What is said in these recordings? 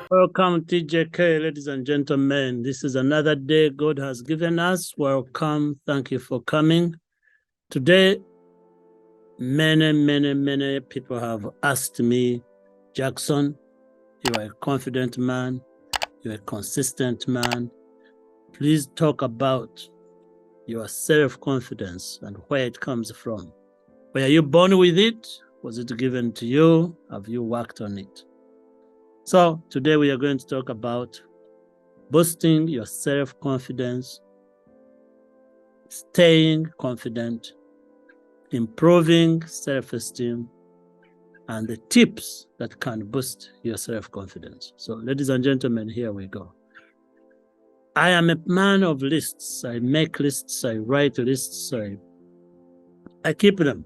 Welcome, TJK, ladies and gentlemen. This is another day God has given us. Welcome. Thank you for coming. Today, many people have asked me, Jackson, you are a confident man. You're a consistent man. Please talk about your self-confidence and where it comes from. Were you born with it? Was it given to you? Have you worked on it? So today we are going to talk about boosting your self-confidence, staying confident, improving self-esteem, and the tips that can boost your self-confidence. So ladies and gentlemen, here we go. I am a man of lists. I make lists, I write lists, I keep them.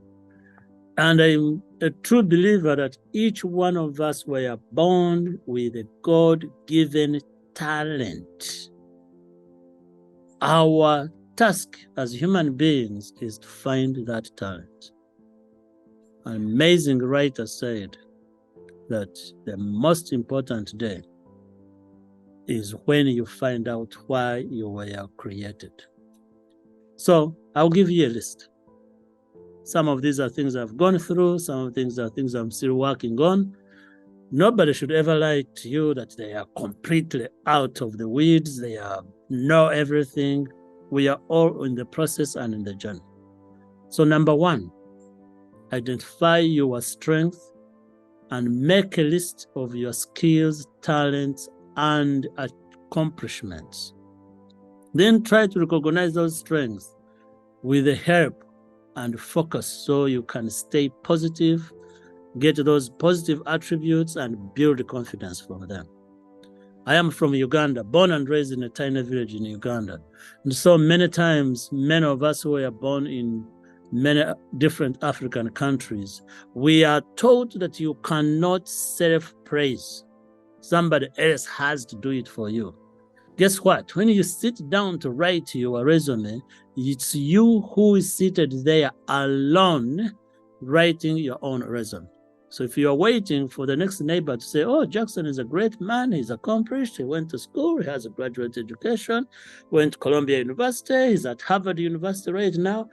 And I'm a true believer that each one of us were born with a God-given talent. Our task as human beings is to find that talent. An amazing writer said that the most important day is when you find out why you were created. So I'll give you a list. Some of these are things I've gone through. Some of things are things I'm still working on. Nobody should ever lie to you that they are completely out of the weeds. They know everything. We are all in the process and in the journey. So number one, identify your strength and make a list of your skills, talents, and accomplishments. Then try to recognize those strengths with the help and focus so you can stay positive, get those positive attributes, and build confidence from them. I am from Uganda, born and raised in a tiny village in Uganda. And so many times, many of us who are born in many different African countries, we are taught that you cannot self-praise. Somebody else has to do it for you. Guess what? When you sit down to write your resume, it's you who is seated there alone writing your own resume. So if you're waiting for the next neighbor to say, oh, Jackson is a great man, he's accomplished, he went to school, he has a graduate education, went to Columbia University, he's at Harvard University right now.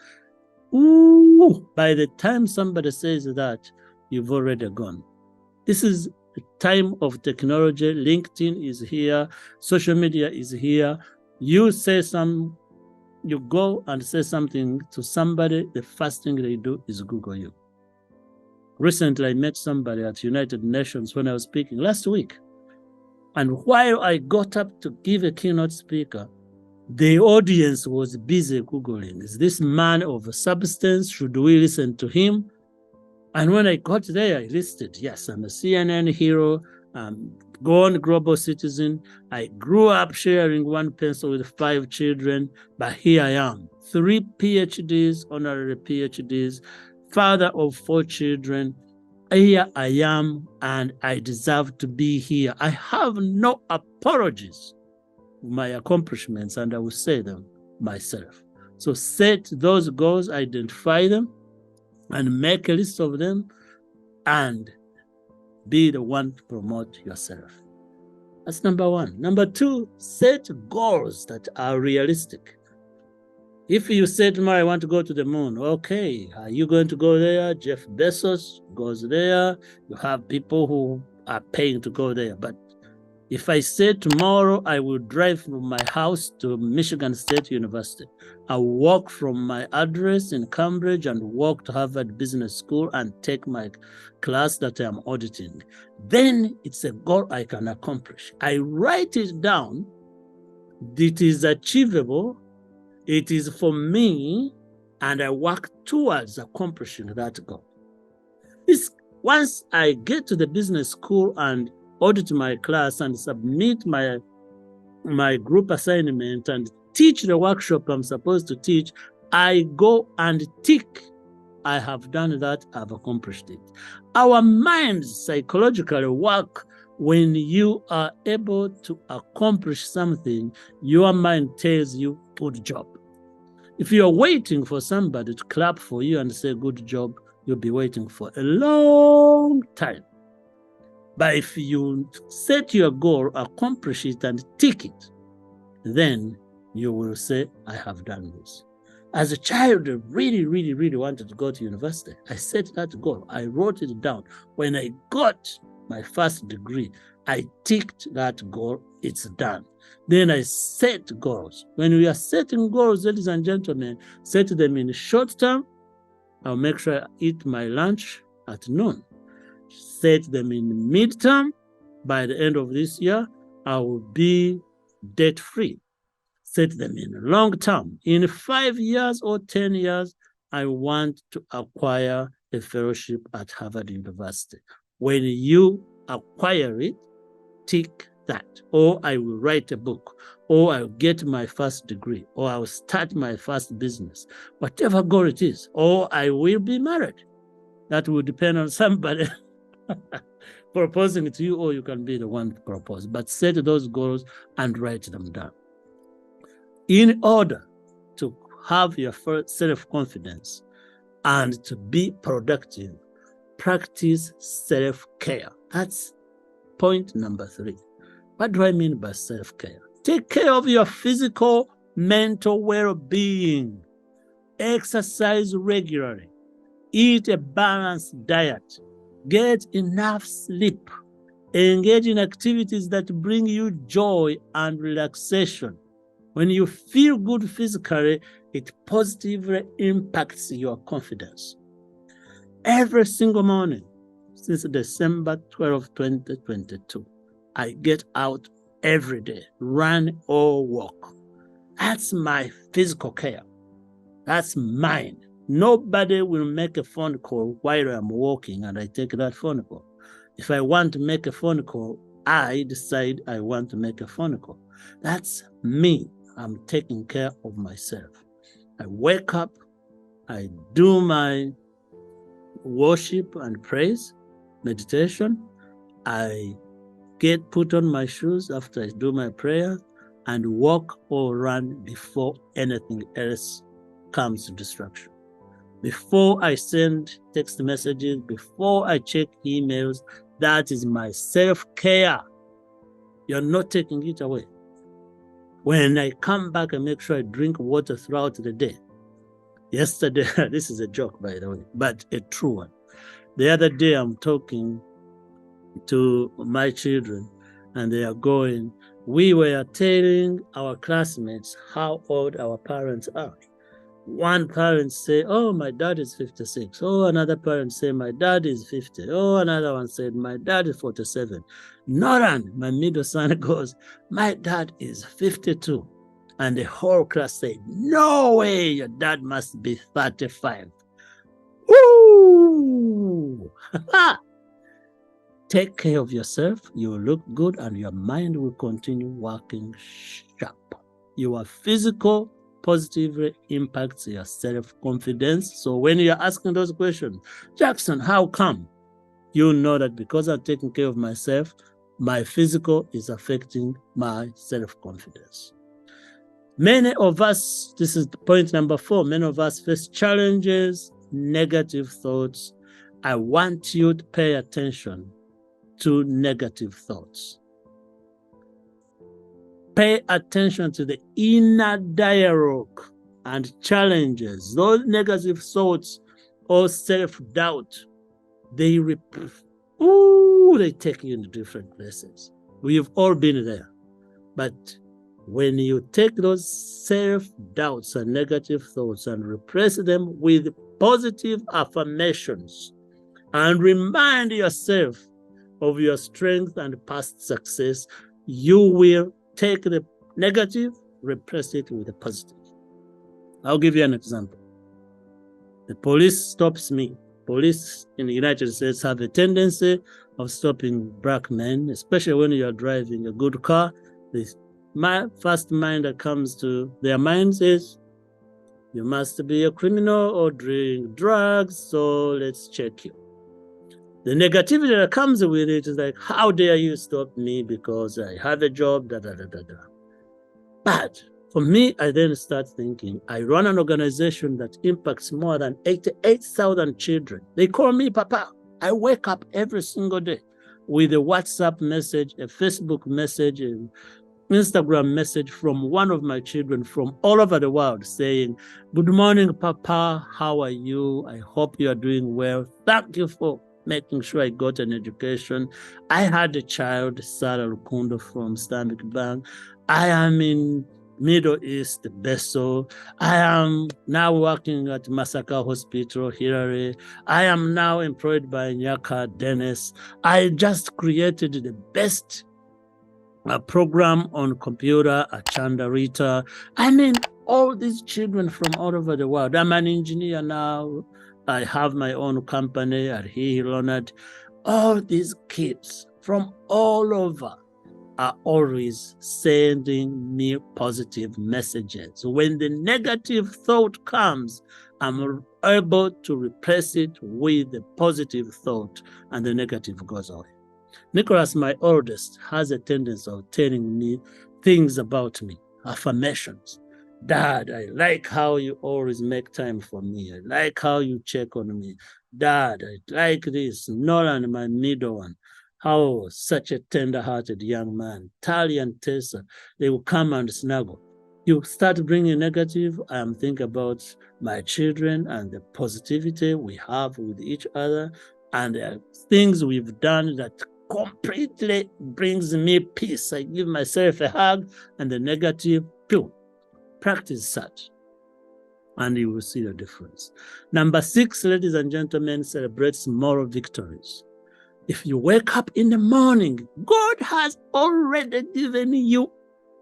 Ooh, by the time somebody says that, you've already gone. This is the time of technology. LinkedIn is here, social media is here. You go and say something to somebody, the first thing they do is Google you. Recently, I met somebody at United Nations when I was speaking last week. And while I got up to give a keynote speaker, the audience was busy Googling, is this man of substance? Should we listen to him? And when I got there, I listed, yes, I'm a CNN hero, gone global citizen. I grew up sharing one pencil with 5 children, but here I am, 3 PhDs, honorary PhDs, father of 4 children. Here I am, and I deserve to be here. I have no apologies for my accomplishments, and I will say them myself. So set those goals, identify them, and make a list of them, and be the one to promote yourself. That's number one. Number two, set goals that are realistic. If you say tomorrow, I want to go to the moon, okay, are you going to go there? Jeff Bezos goes there. You have people who are paying to go there. But if I say tomorrow, I will drive from my house to Michigan State University, I'll walk from my address in Cambridge and walk to Harvard Business School and take my class that I'm auditing, then it's a goal I can accomplish. I write it down. It is achievable. It is for me, and I work towards accomplishing that goal. Once I get to the business school and audit my class and submit my group assignment and teach the workshop I'm supposed to teach, I go and tick. I have done that, I've accomplished it. Our minds psychologically work when you are able to accomplish something. Your mind tells you, good job. If you're waiting for somebody to clap for you and say, good job, you'll be waiting for a long time. But if you set your goal, accomplish it, and tick it, then you will say, I have done this. As a child, I really, really, really wanted to go to university. I set that goal. I wrote it down. When I got my first degree, I ticked that goal. It's done. Then I set goals. When we are setting goals, ladies and gentlemen, set them in short term. I'll make sure I eat my lunch at noon. Set them in midterm. By the end of this year, I will be debt-free. Set them in long term. In 5 years or 10 years, I want to acquire a fellowship at Harvard University. When you acquire it, tick that. Or I will write a book, or I'll get my first degree, or I'll start my first business, whatever goal it is, or I will be married. That will depend on somebody proposing it to you, or you can be the one to propose. But set those goals and write them down. In order to have your self-confidence and to be productive, practice self-care. That's point number 3. What do I mean by self-care? Take care of your physical, mental well-being. Exercise regularly. Eat a balanced diet. Get enough sleep. Engage in activities that bring you joy and relaxation. When you feel good physically, it positively impacts your confidence. Every single morning since December 12, 2022, I get out every day, run or walk. That's my physical care. That's mine. Nobody will make a phone call while I'm walking and I take that phone call. If I want to make a phone call, I decide I want to make a phone call. That's me. I'm taking care of myself. I wake up, I do my worship and praise, meditation. I put on my shoes after I do my prayer and walk or run before anything else comes to distraction. Before I send text messages, before I check emails, that is my self-care. You're not taking it away. When I come back, I make sure I drink water throughout the day. Yesterday, this is a joke, by the way, but a true one. The other day, I'm talking to my children, and they are going, we were telling our classmates how old our parents are. One parent say, oh, my dad is 56. Oh, another parent say, my dad is 50. Oh, another one said, my dad is 47. Noran, my middle son, goes, my dad is 52. And the whole class said, no way, your dad must be 35. Woo! Take care of yourself, you will look good, and your mind will continue working sharp. Your physical positively impacts your self-confidence. So when you're asking those questions, Jackson, how come? You know that because I'm taking care of myself, my physical is affecting my self-confidence. Many of us, this is point number 4, many of us face challenges, negative thoughts. I want you to pay attention to negative thoughts. Pay attention to the inner dialogue and challenges. Those negative thoughts or self-doubt, they take you into different places. We've all been there. But when you take those self-doubts and negative thoughts and replace them with positive affirmations and remind yourself of your strength and past success, you will take the negative, replace it with the positive. I'll give you an example. The police stops me. Police in the United States have a tendency of stopping black men, especially when you are driving a good car. My first mind that comes to their minds is, you must be a criminal or drink drugs, so let's check you. The negativity that comes with it is like, how dare you stop me because I have a job, da, da, da, da, da. But for me, I then start thinking, I run an organization that impacts more than 88,000 children. They call me Papa. I wake up every single day. with a WhatsApp message, a Facebook message, an Instagram message from one of my children from all over the world saying, "Good morning, Papa. How are you? I hope you are doing well. Thank you for making sure I got an education. I had a child, Sarah Rukundo from Stanbic Bank. I am in Middle East, Beso. I am now working at Masaka Hospital, Hirare. I am now employed by Nyaka Dennis. I just created the best program on computer at Chandarita." I mean, all these children from all over the world. I'm an engineer now. I have my own company at Leonard. All these kids from all over are always sending me positive messages. When the negative thought comes, I'm able to replace it with a positive thought, and the negative goes away. Nicholas, my oldest, has a tendency of telling me things about me, affirmations. "Dad, I like how you always make time for me. I like how you check on me. Dad, I like this." Nolan, my middle one, how such a tender-hearted young man. Tali and Tessa, they will come and snuggle. You start bringing negative, I am thinking about my children and the positivity we have with each other and things we've done that completely brings me peace. I give myself a hug, and the negative, pew. Practice that, and you will see the difference. Number 6, ladies and gentlemen, celebrate small victories. If you wake up in the morning, God has already given you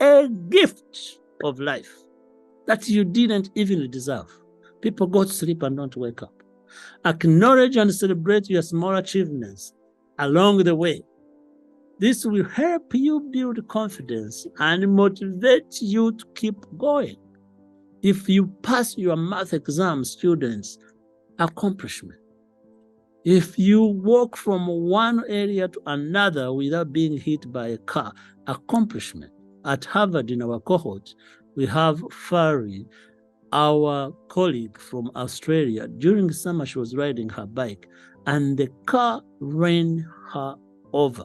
a gift of life that you didn't even deserve. People go to sleep and don't wake up. Acknowledge and celebrate your small achievements along the way. This will help you build confidence and motivate you to keep going. If you pass your math exam, students, accomplishment. If you walk from one area to another without being hit by a car, accomplishment. At Harvard, in our cohort, we have Fari, our colleague from Australia. During summer, she was riding her bike, and the car ran her over.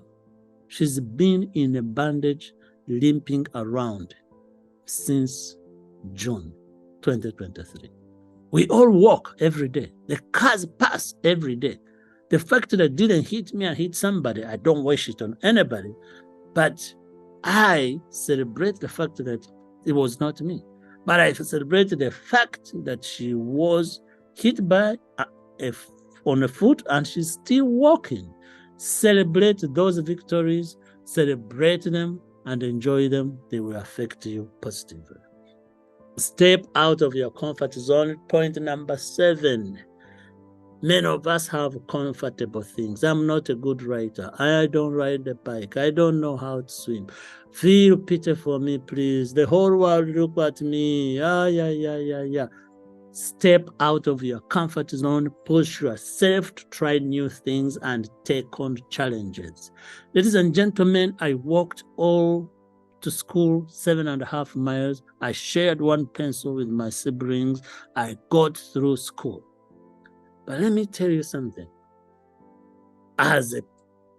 She's been in a bandage, limping around since June 2023. We all walk every day. The cars pass every day. The fact that it didn't hit me and hit somebody, I don't wish it on anybody. But I celebrate the fact that it was not me. But I celebrate the fact that she was hit by on a foot and she's still walking. Celebrate those victories, celebrate them, and enjoy them. They will affect you positively. Step out of your comfort zone. Point number 7. Many of us have comfortable things. I'm not a good writer. I don't ride the bike. I don't know how to swim. Feel pity for me, please. The whole world look at me. Yeah. Step out of your comfort zone. Push yourself to try new things and take on challenges. Ladies and gentlemen, I walked all to school 7.5 miles. I shared one pencil with my siblings. I got through school. But let me tell you something. As a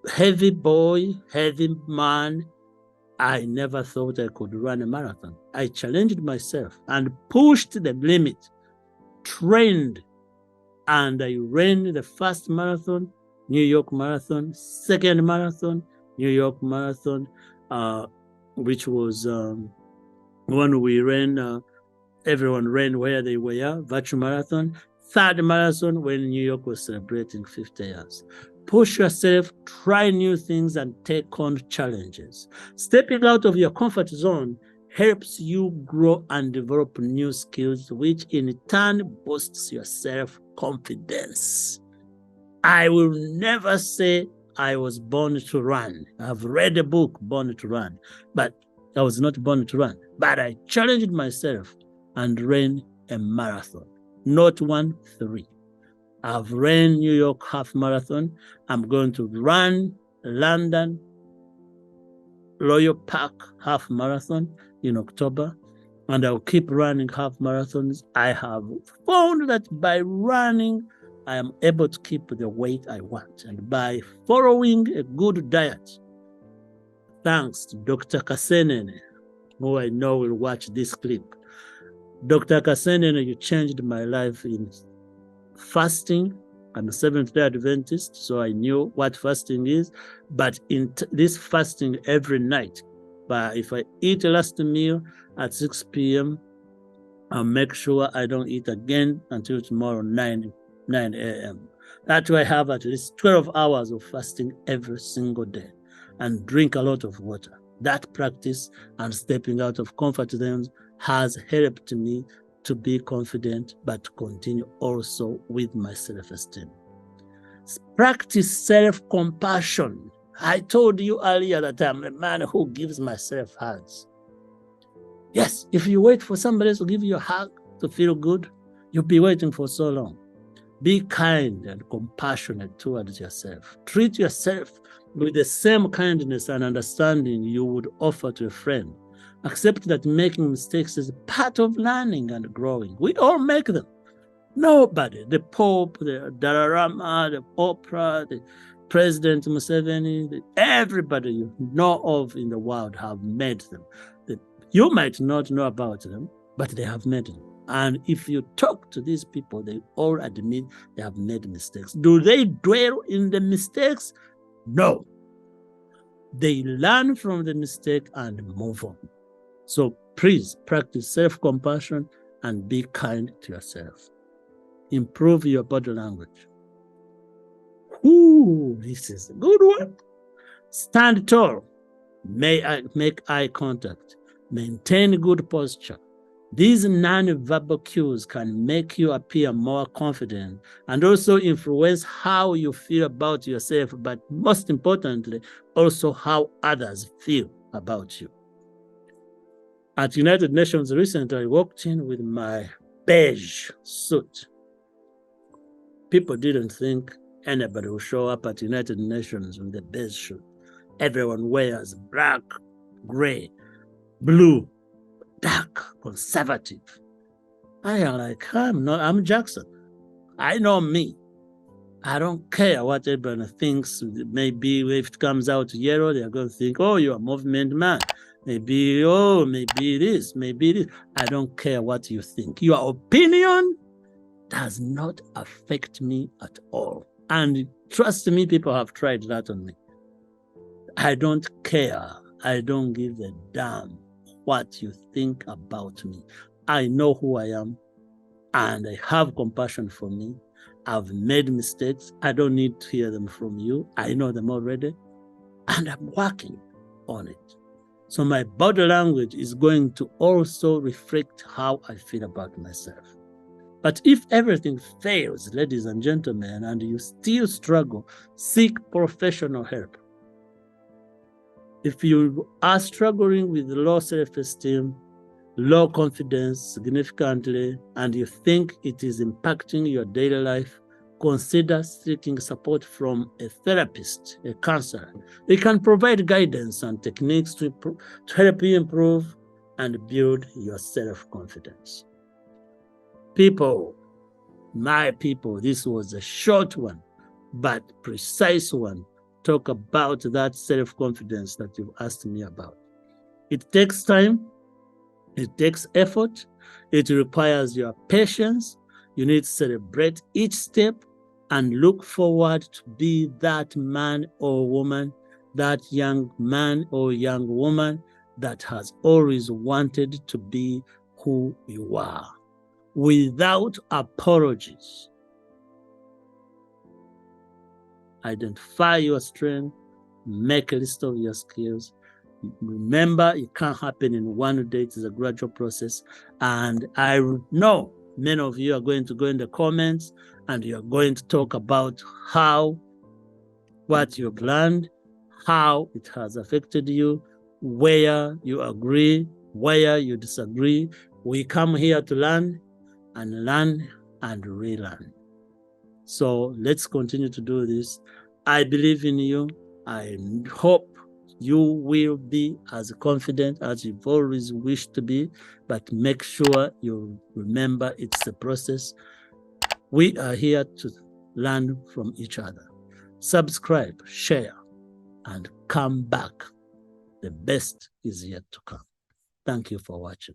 heavy boy, heavy man, I never thought I could run a marathon. I challenged myself and pushed the limit, trained, and I ran the first marathon, New York Marathon, second marathon, New York Marathon, which was when we ran, everyone ran where they were, virtual marathon. Third marathon when New York was celebrating 50 years. Push yourself, try new things, and take on challenges. Stepping out of your comfort zone helps you grow and develop new skills, which in turn boosts your self-confidence. I will never say I was born to run. I've read a book, Born to Run, but I was not born to run. But I challenged myself and ran a marathon. Not 1, 3. I've ran New York half marathon. I'm going to run London Royal Park half marathon in October, and I'll keep running half marathons. I have found that by running I am able to keep the weight I want. And by following a good diet, thanks to Dr. Kasenene, who I know will watch this clip. Dr. Kasenene, you changed my life in fasting. I'm a Seventh-day Adventist, so I knew what fasting is. But in this fasting every night, but if I eat a last meal at 6 p.m., I'll make sure I don't eat again until tomorrow 9 a.m. That way I have at least 12 hours of fasting every single day and drink a lot of water. That practice and stepping out of comfort zones has helped me to be confident, but continue also with my self-esteem. Practice self-compassion. I told you earlier that I'm a man who gives myself hugs. Yes, if you wait for somebody else to give you a hug to feel good, you'll be waiting for so long. Be kind and compassionate towards yourself. Treat yourself with the same kindness and understanding you would offer to a friend. Accept that making mistakes is part of learning and growing. We all make them. Nobody, the Pope, the Dalai Lama, the Oprah, the President Museveni, everybody you know of in the world have made them. You might not know about them, but they have made them. And if you talk to these people, they all admit they have made mistakes. Do they dwell in the mistakes? No. They learn from the mistake and move on. So please practice self-compassion and be kind to yourself. Improve your body language. Ooh, this is a good one. Stand tall. Make eye contact. Maintain good posture. These non-verbal cues can make you appear more confident and also influence how you feel about yourself, but most importantly, also how others feel about you. At United Nations recently, I walked in with my beige suit. People didn't think anybody would show up at United Nations with a beige suit. Everyone wears black, gray, blue, dark, conservative. I am like, I'm Jackson. I know me. I don't care what everyone thinks. Maybe if it comes out yellow, they're going to think, oh, you're a movement man. Maybe this, maybe this. I don't care what you think. Your opinion does not affect me at all. And trust me, people have tried that on me. I don't care. I don't give a damn what you think about me. I know who I am, and I have compassion for me. I've made mistakes. I don't need to hear them from you. I know them already, and I'm working on it. So my body language is going to also reflect how I feel about myself. But if everything fails, ladies and gentlemen, and you still struggle, seek professional help. If you are struggling with low self-esteem, low confidence significantly, and you think it is impacting your daily life, consider seeking support from a therapist, a counselor. They can provide guidance and techniques to help you improve and build your self-confidence. People, my people, this was a short one, but precise one. Talk about that self-confidence that you've asked me about. It takes time. It takes effort. It requires your patience. You need to celebrate each step and look forward to be that man or woman, that young man or young woman that has always wanted to be who you are, without apologies. Identify your strength, make a list of your skills. Remember, it can't happen in one day. It is a gradual process. And I know many of you are going to go in the comments and you're going to talk about what you've learned, how it has affected you, where you agree, where you disagree. We come here to learn and relearn. So let's continue to do this. I believe in you. I hope you will be as confident as you've always wished to be, but make sure you remember it's a process. We are here to learn from each other. Subscribe, share, and come back. The best is yet to come. Thank you for watching.